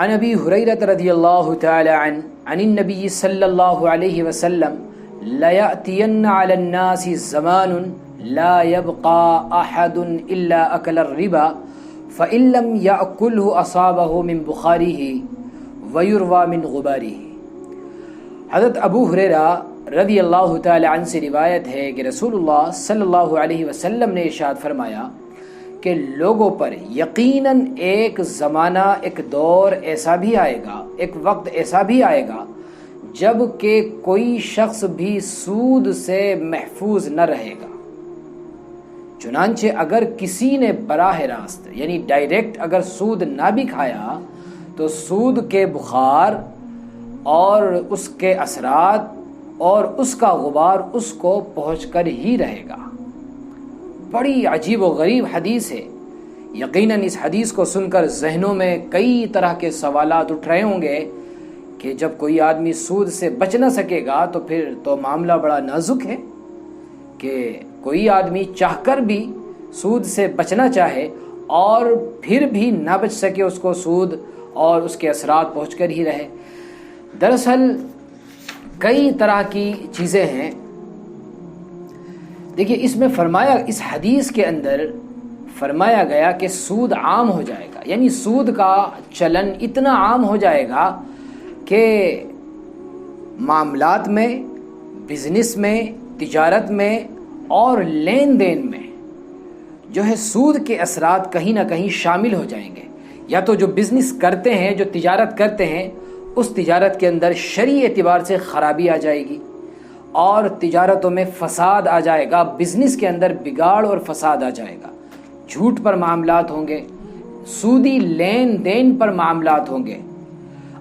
عن ابی ہریرہ رضی اللہ تعالی عنہ عن النبی صلی اللہ علیہ وسلم لَيَأْتِيَنَّ عَلَى النَّاسِ زَمَانٌ لَا يَبْقَى أَحَدٌ إِلَّا أَكَلَ الرِّبَا فَإِن لَّمْ يَأْكُلْهُ أَصَابَهُ مِن بُخَارِهِ وَيُرْوَى مِن غُبَارِهِ۔ حضرت ابو ہریرہ رضی اللہ تعالی عنہ سے روایت ہے کہ رسول اللہ صلی اللہ علیہ وسلم نے ارشاد فرمایا کہ لوگوں پر یقیناً ایک زمانہ، ایک دور ایسا بھی آئے گا، ایک وقت ایسا بھی آئے گا جب کہ کوئی شخص بھی سود سے محفوظ نہ رہے گا۔ چنانچہ اگر کسی نے براہ راست یعنی ڈائریکٹ اگر سود نہ بھی کھایا تو سود کے بخار اور اس کے اثرات اور اس کا غبار اس کو پہنچ کر ہی رہے گا۔ بڑی عجیب و غریب حدیث ہے۔ یقیناً اس حدیث کو سن کر ذہنوں میں کئی طرح کے سوالات اٹھ رہے ہوں گے کہ جب کوئی آدمی سود سے بچ نہ سکے گا تو پھر تو معاملہ بڑا نازک ہے کہ کوئی آدمی چاہ کر بھی سود سے بچنا چاہے اور پھر بھی نہ بچ سکے، اس کو سود اور اس کے اثرات پہنچ کر ہی رہے۔ دراصل کئی طرح کی چیزیں ہیں۔ دیکھیے اس میں فرمایا، اس حدیث کے اندر فرمایا گیا کہ سود عام ہو جائے گا، یعنی سود کا چلن اتنا عام ہو جائے گا کہ معاملات میں، بزنس میں، تجارت میں اور لین دین میں جو ہے سود کے اثرات کہیں نہ کہیں شامل ہو جائیں گے۔ یا تو جو بزنس کرتے ہیں، جو تجارت کرتے ہیں، اس تجارت کے اندر شرعی اعتبار سے خرابی آ جائے گی اور تجارتوں میں فساد آ جائے گا، بزنس کے اندر بگاڑ اور فساد آ جائے گا، جھوٹ پر معاملات ہوں گے، سودی لین دین پر معاملات ہوں گے۔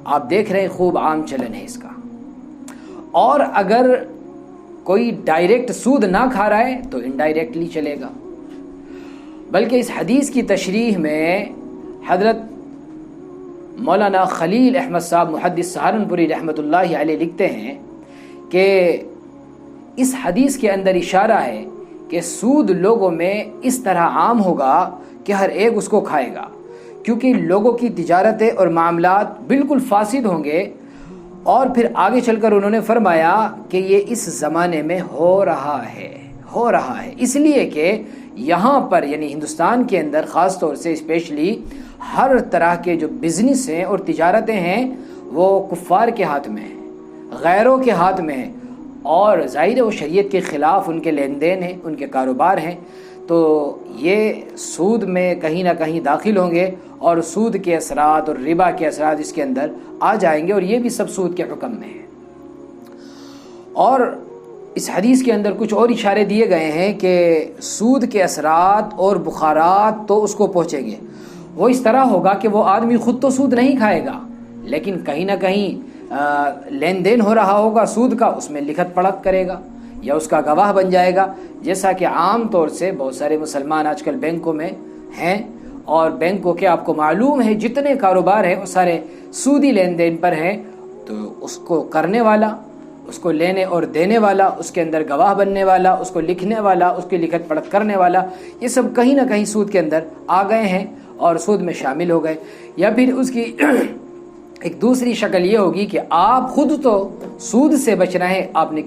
آپ دیکھ رہے ہیں خوب عام چلن ہے اس کا۔ اور اگر کوئی ڈائریکٹ سود نہ کھا رہا ہے تو انڈائریکٹلی چلے گا۔ بلکہ اس حدیث کی تشریح میں حضرت مولانا خلیل احمد صاحب محدث سہارنپوری رحمۃ اللہ علیہ لکھتے ہیں کہ اس حدیث کے اندر اشارہ ہے کہ سود لوگوں میں اس طرح عام ہوگا کہ ہر ایک اس کو کھائے گا، کیونکہ لوگوں کی تجارتیں اور معاملات بالکل فاسد ہوں گے۔ اور پھر آگے چل کر انہوں نے فرمایا کہ یہ اس زمانے میں ہو رہا ہے اس لیے کہ یہاں پر یعنی ہندوستان کے اندر خاص طور سے اسپیشلی ہر طرح کے جو بزنس ہیں اور تجارتیں ہیں وہ کفار کے ہاتھ میں ہیں، غیروں کے ہاتھ میں ہیں، اور ظاہر و شریعت کے خلاف ان کے لین دین ہیں، ان کے کاروبار ہیں، تو یہ سود میں کہیں نہ کہیں داخل ہوں گے اور سود کے اثرات اور ربا کے اثرات اس کے اندر آ جائیں گے، اور یہ بھی سب سود کے حکم میں ہے۔ اور اس حدیث کے اندر کچھ اور اشارے دیے گئے ہیں کہ سود کے اثرات اور بخارات تو اس کو پہنچیں گے۔ وہ اس طرح ہوگا کہ وہ آدمی خود تو سود نہیں کھائے گا، لیکن کہیں نہ کہیں لین دین ہو رہا ہوگا سود کا، اس میں لکھت پڑھت کرے گا یا اس کا گواہ بن جائے گا، جیسا کہ عام طور سے بہت سارے مسلمان آج کل بینکوں میں ہیں، اور بینکوں کے آپ کو معلوم ہے جتنے کاروبار ہیں وہ سارے سودی لین دین پر ہیں۔ تو اس کو کرنے والا، اس کو لینے اور دینے والا، اس کے اندر گواہ بننے والا، اس کو لکھنے والا، اس کی لکھت پڑھت کرنے والا، یہ سب کہیں نہ کہیں سود کے اندر آ گئے ہیں اور سود میں شامل ہو گئے۔ یا پھر اس کی ایک دوسری شکل یہ ہوگی کہ آپ خود تو سود سے بچ رہے ہیں، آپ نے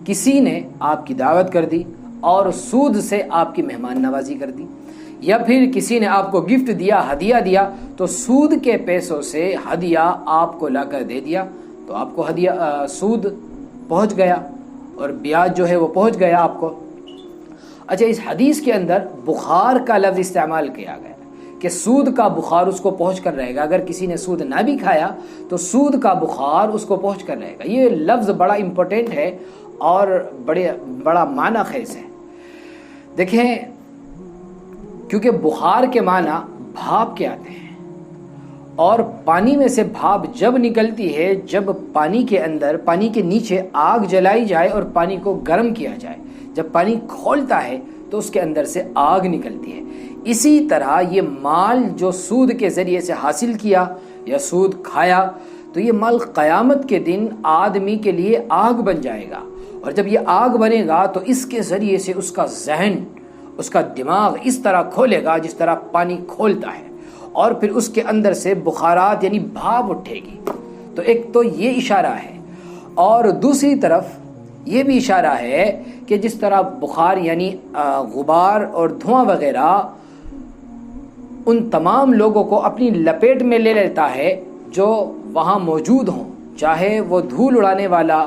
کسی نے آپ کی دعوت کر دی اور سود سے آپ کی مہمان نوازی کر دی، یا پھر کسی نے آپ کو گفٹ دیا، ہدیہ دیا، تو سود کے پیسوں سے ہدیہ آپ کو لا کر دے دیا، تو آپ کو ہدیہ سود پہنچ گیا اور بیاج جو ہے وہ پہنچ گیا آپ کو۔ اچھا، اس حدیث کے اندر بخار کا لفظ استعمال کیا گیا کہ سود کا بخار اس کو پہنچ کر رہے گا۔ اگر کسی نے سود نہ بھی کھایا تو سود کا بخار اس کو پہنچ کر رہے گا۔ یہ لفظ بڑا امپورٹنٹ ہے اور بڑا معنی خیز ہے۔ دیکھیں، کیونکہ بخار کے معنی بھاپ کے آتے ہیں، اور پانی میں سے بھاپ جب نکلتی ہے جب پانی کے اندر، پانی کے نیچے آگ جلائی جائے اور پانی کو گرم کیا جائے، جب پانی کھولتا ہے تو اس کے اندر سے آگ نکلتی ہے۔ اسی طرح یہ مال جو سود کے ذریعے سے حاصل کیا یا سود کھایا، تو یہ مال قیامت کے دن آدمی کے لیے آگ بن جائے گا، اور جب یہ آگ بنے گا تو اس کے ذریعے سے اس کا ذہن، اس کا دماغ اس طرح کھولے گا جس طرح پانی کھولتا ہے، اور پھر اس کے اندر سے بخارات یعنی بھاپ اٹھے گی. تو ایک تو یہ اشارہ ہے، اور دوسری طرف یہ بھی اشارہ ہے کہ جس طرح بخار یعنی غبار اور دھواں وغیرہ ان تمام لوگوں کو اپنی لپیٹ میں لے لیتا ہے جو وہاں موجود ہوں، چاہے وہ دھول اڑانے والا،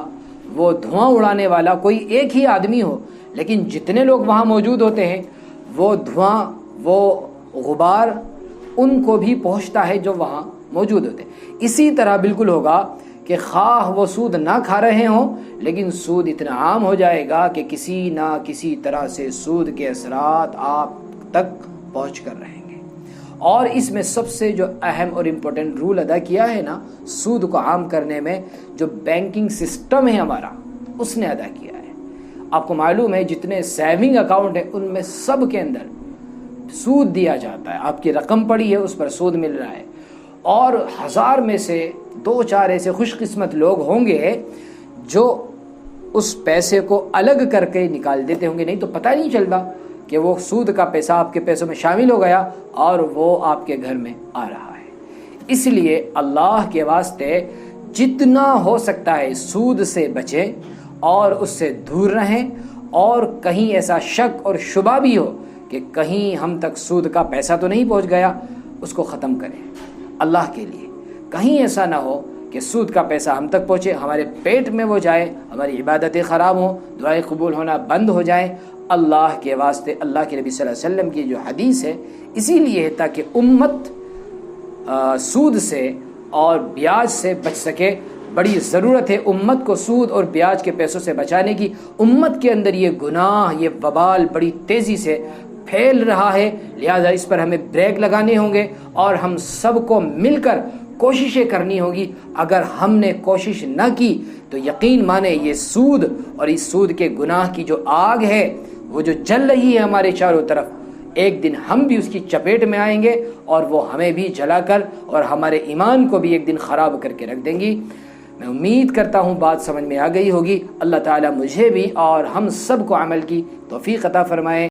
وہ دھواں اڑانے والا کوئی ایک ہی آدمی ہو، لیکن جتنے لوگ وہاں موجود ہوتے ہیں وہ دھواں، وہ غبار ان کو بھی پہنچتا ہے جو وہاں موجود ہوتے ہیں. اسی طرح بالکل ہوگا کہ خواہ وہ سود نہ کھا رہے ہوں، لیکن سود اتنا عام ہو جائے گا کہ کسی نہ کسی طرح سے سود کے اثرات آپ تک پہنچ کر رہیں گے. اور اس میں سب سے جو اہم اور امپورٹنٹ رول ادا کیا ہے نا سود کو عام کرنے میں، جو بینکنگ سسٹم ہے ہمارا، اس نے ادا کیا ہے. آپ کو معلوم ہے جتنے سیونگ اکاؤنٹ ہیں ان میں سب کے اندر سود دیا جاتا ہے. آپ کی رقم پڑی ہے اس پر سود مل رہا ہے، اور 1000 میں سے 2-4 ایسے خوش قسمت لوگ ہوں گے جو اس پیسے کو الگ کر کے نکال دیتے ہوں گے، نہیں تو پتہ نہیں چلتا کہ وہ سود کا پیسہ آپ کے پیسوں میں شامل ہو گیا اور وہ آپ کے گھر میں آ رہا ہے. اس لیے اللہ کے واسطے جتنا ہو سکتا ہے سود سے بچیں اور اس سے دور رہیں، اور کہیں ایسا شک اور شبہ بھی ہو کہ کہیں ہم تک سود کا پیسہ تو نہیں پہنچ گیا، اس کو ختم کریں اللہ کے لیے. کہیں ایسا نہ ہو کہ سود کا پیسہ ہم تک پہنچے، ہمارے پیٹ میں وہ جائے، ہماری عبادتیں خراب ہوں، دعائیں قبول ہونا بند ہو جائیں. اللہ کے واسطے اللہ کے نبی صلی اللہ علیہ وسلم کی جو حدیث ہے اسی لیے ہے تاکہ امت سود سے اور بیاج سے بچ سکے. بڑی ضرورت ہے امت کو سود اور بیاج کے پیسوں سے بچانے کی. امت کے اندر یہ گناہ، یہ وبال بڑی تیزی سے پھیل رہا ہے، لہذا اس پر ہمیں بریک لگانے ہوں گے اور ہم سب کو مل کر کوششیں کرنی ہوگی. اگر ہم نے کوشش نہ کی تو یقین مانے یہ سود اور اس سود کے گناہ کی جو آگ ہے وہ جو جل رہی ہے ہمارے چاروں طرف، ایک دن ہم بھی اس کی چپیٹ میں آئیں گے اور وہ ہمیں بھی جلا کر اور ہمارے ایمان کو بھی ایک دن خراب کر کے رکھ دیں گی. میں امید کرتا ہوں بات سمجھ میں آ گئی ہوگی. اللہ تعالیٰ مجھے بھی اور ہم سب کو عمل کی توفیق عطا فرمائے.